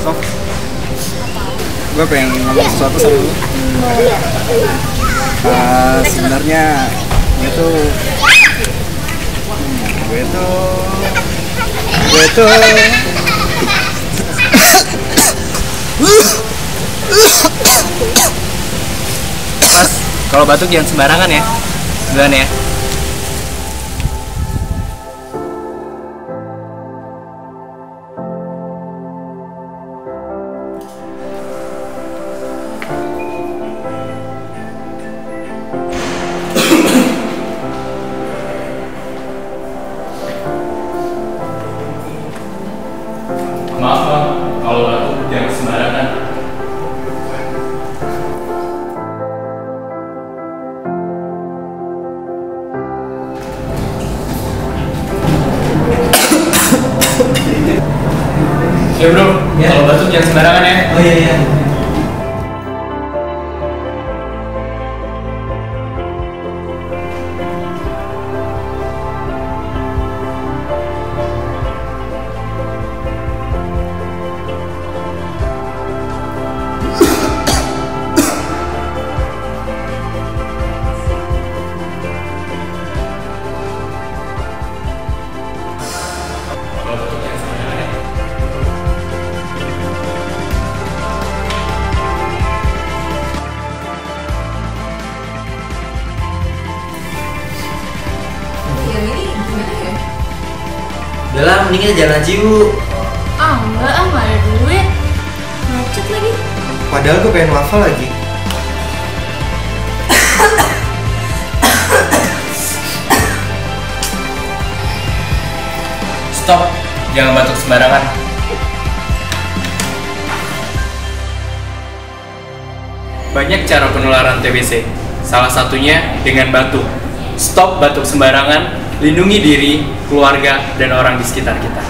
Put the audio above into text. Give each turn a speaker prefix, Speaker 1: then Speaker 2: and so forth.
Speaker 1: Sof, gue pengen ngomong sesuatu sama lu. Sebenarnya gue tuh gue tuh
Speaker 2: Mas, kalau batuk jangan sembarangan ya. Duluan ya. Maaf bang, kalau batuk jangan sembarangan. Ya bro, ya. Kalau batuk jangan sembarangan ya.
Speaker 3: Oh iya.
Speaker 2: Kalau batuk jangan sembarangan ya.
Speaker 4: Ya ini gimana ya?
Speaker 3: Udah lah, mending kita jalan aja yuk.
Speaker 4: Enggak ada duit. Macet lagi.
Speaker 3: Padahal gue pengen wafel lagi.
Speaker 2: Stop, jangan batuk sembarangan. Banyak cara penularan TBC, salah satunya dengan batuk. Stop batuk sembarangan, lindungi diri, keluarga, dan orang di sekitar kita.